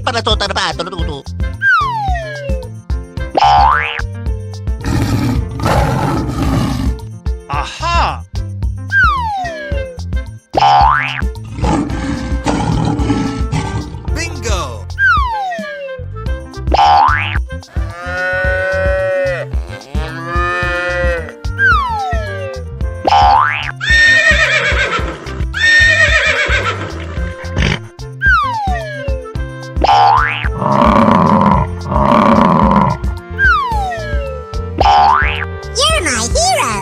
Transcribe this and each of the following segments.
para to tarbato tutu. Aha! Bingo! You're my hero!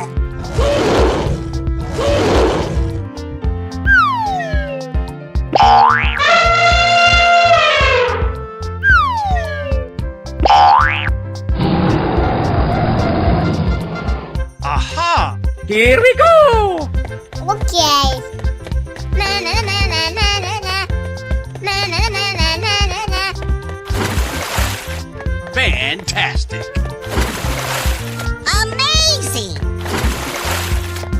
Aha! Here we go! Okay. Na na na na na na na. Na na na na na na na. Fantastic! Amazing!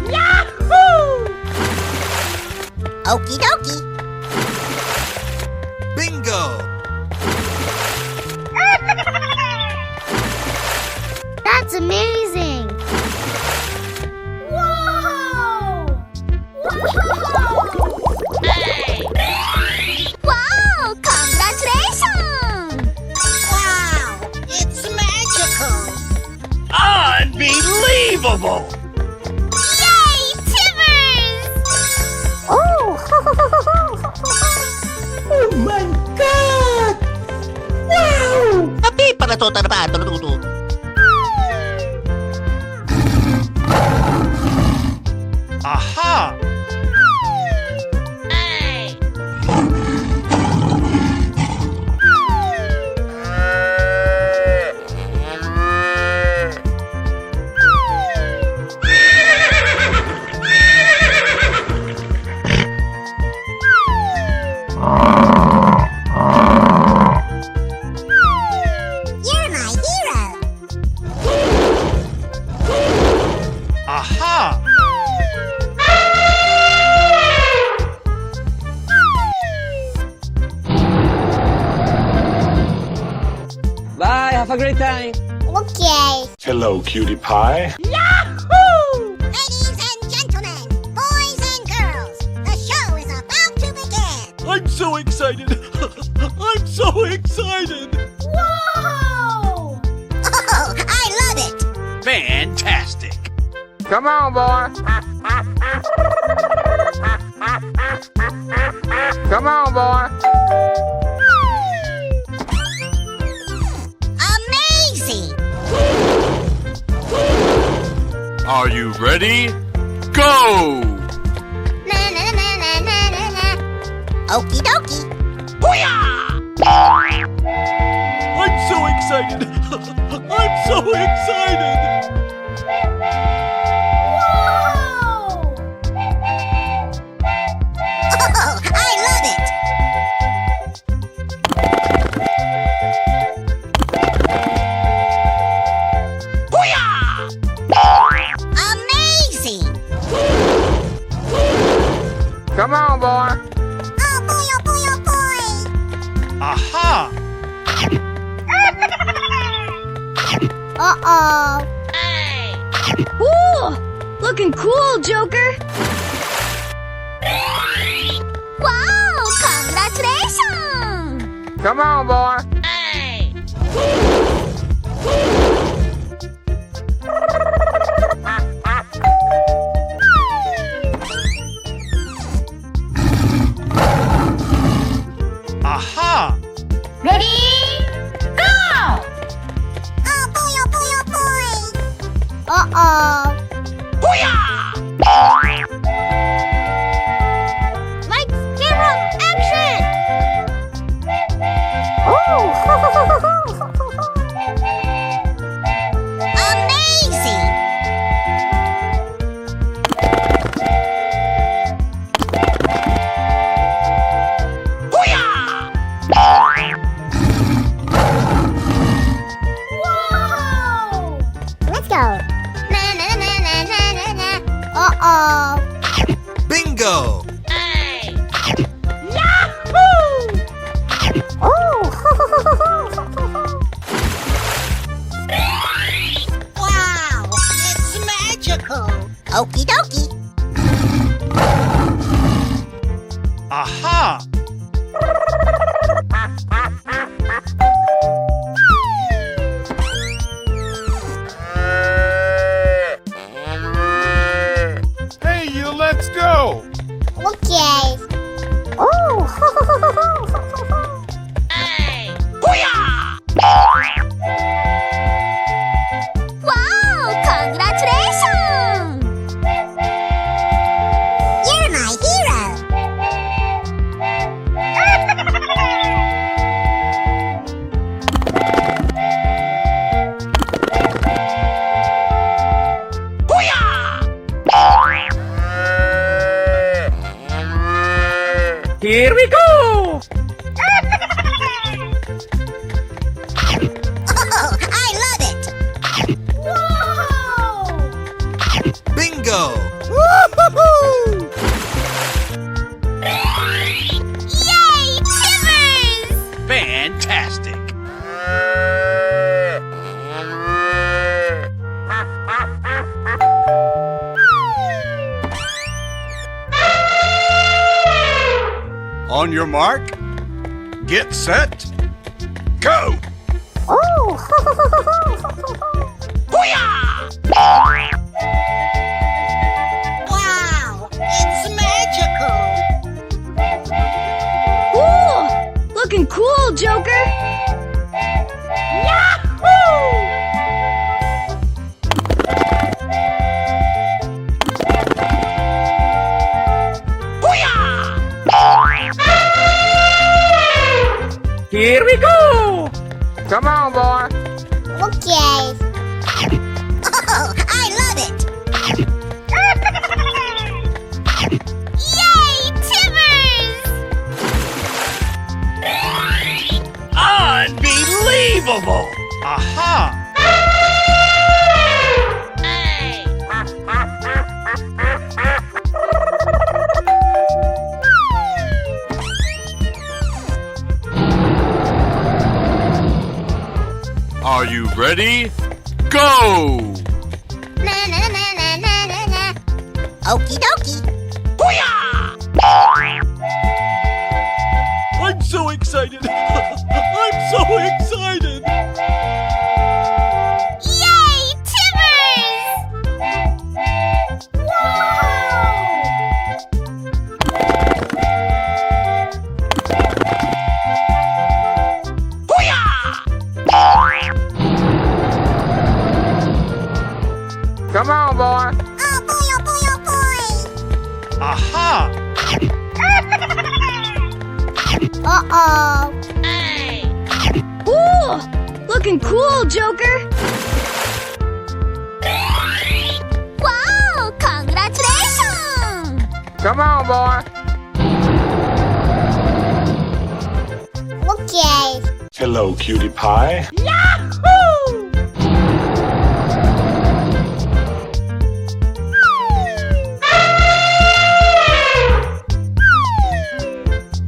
Yahoo! Okie dokie. Bingo! That's amazing! Whoa! Wow! Congratulations! Wow! It's magical! Unbelievable! Yay, Timmers! Oh! Oh my God! Wow! Tapi para to tarbato tutu. Aha! You're my hero! Aha! Bye, have a great time. Okay. Hello, cutie pie. Yahoo! Ladies and gentlemen, boys and girls, the show is about to begin. I'm so excited! I'm so excited! Whoa! Oh, I love it! Fantastic! Come on, boy. Come on, boy. Amazing! Are you ready? Go! Na na na na na na na. Okie dokie. I'm so excited! I'm so excited! Whoa! Oh, I love it! Amazing! Come on, boy. Oh boy, oh boy, oh boy! Aha! Uh-oh. Ooh, looking cool, Joker. Wow, congratulations! Come on, boy. Aha! Ready? Go! Oh boy, oh boy, oh boy! Uh-oh. Lights, camera, action! Amazing! Whoa! Let's go. Na na na Aha! Hey, you, let's go! Okay. Oh. Wow! Congratulations! You're my hero. Here we go! Oh, I love it! Whoa! Bingo! Yay! Timbers! Fantastic! On your mark, get set, go! Oh! Wow! It's magical! Ooh, looking cool, Joker. Here we go! Come on, boy. Okay. Oh, I love it! Yay! Timbers! Unbelievable! Aha! Are you ready? Go! Na na na na na na na. Okie dokie. I'm so excited! I'm so excited! Yay! Timbers! Come on, boy. Oh boy, oh boy, oh boy! Aha! Uh-oh. Ooh, looking cool, Joker. Wow! Congratulations! Come on, boy. Okay. Hello, cutie pie.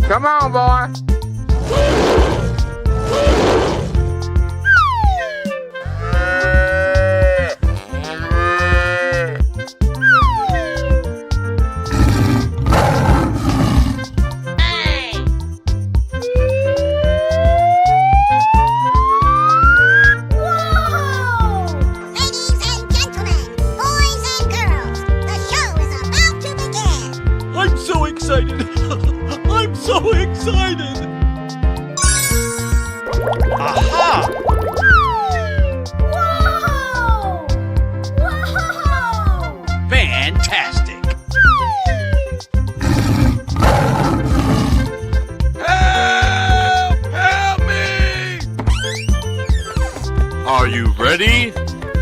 Come on, boy. Ladies and gentlemen, boys and girls, the show is about to begin. I'm so excited! I'm so excited! Aha! Fantastic! Help! Help me! Are you ready?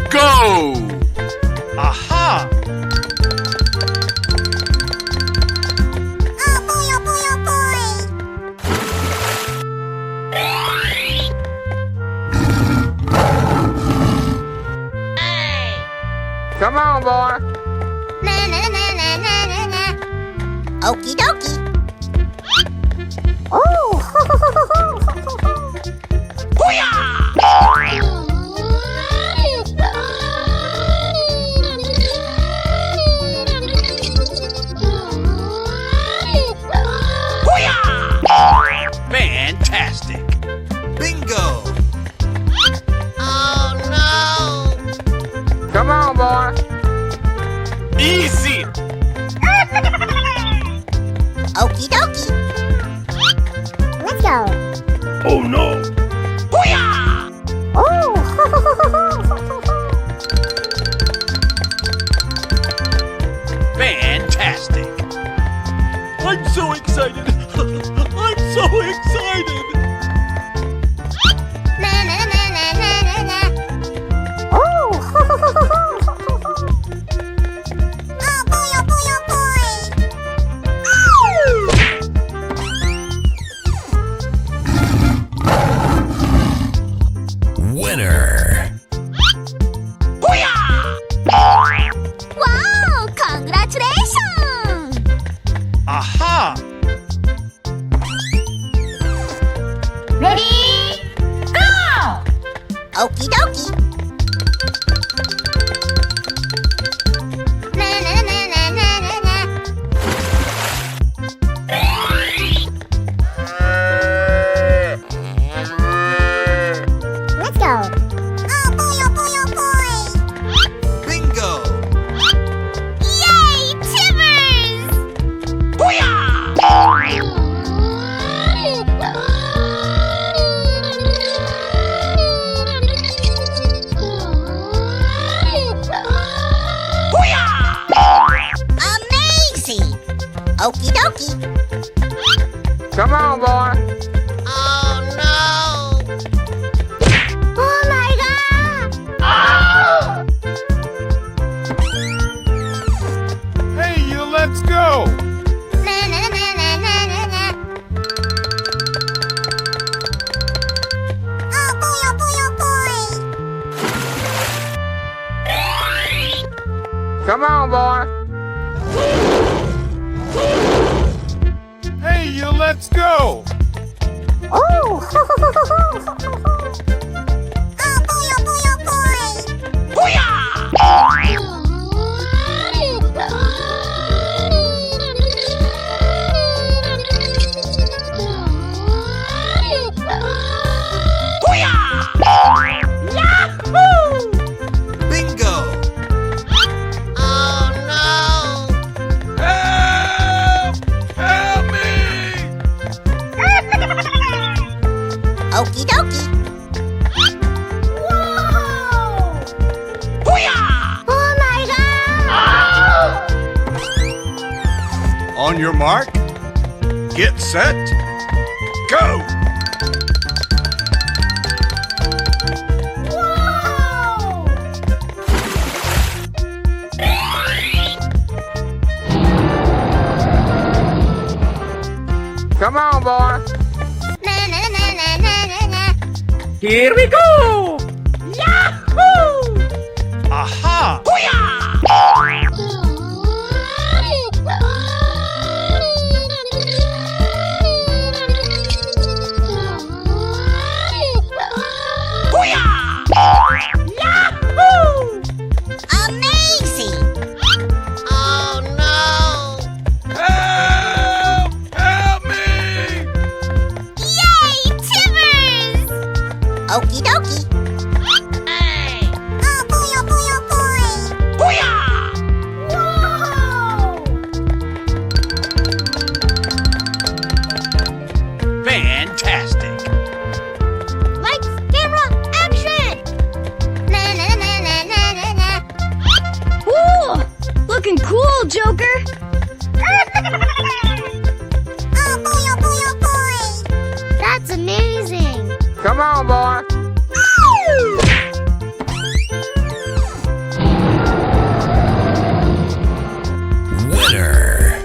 Go! Aha! Oh boy, oh boy, oh boy! Come on, boy. Na na na na na na na. Okie dokie. Oh! dokie. Let's go. Oh no! Oh. Fantastic! I'm so excited! I'm so excited! Na na na na na na na. Oh. Oh boy, oh boy, oh boy. Winner. Wow! Congratulations! Aha! Ready? Go! Okie dokie. Na na na na na na na. Let's go. Oh boy, oh boy, oh boy. Bingo! Yay, Timmers! Amazing! Okie dokie. Come on, boy. Oh no! Oh my god! Hey, you, let's go. Na na na na na na na. Oh boy, oh boy, oh boy. Come on, boy. Hey, you, let's go. Oh! Oh boy, oh boy, oh boy. Bingo! Oh no! Help! Help me! Okie dokie. Oh my god! On your mark, get set, go! Come on, boy. Na na na na na na na. Here we go. Aha! Amazing! Oh no! Help! Help me! Yay, Timmers! Okie dokie. Oh boy, oh boy, oh boy. Fantastic! Lights, camera, action! Na na na na na na na. Ooh! Looking cool, Joker! Oh boy, oh boy, oh boy. That's amazing. Come on, boy. Winner.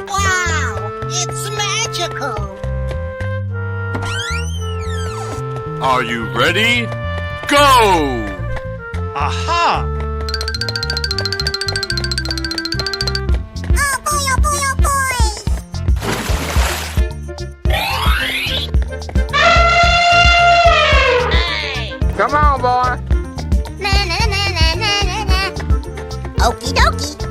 Wow, it's magical. Are you ready? Go! Aha! Oh boy, oh boy, oh boy. Come on, boy. Na na na na na na na. Okie dokie.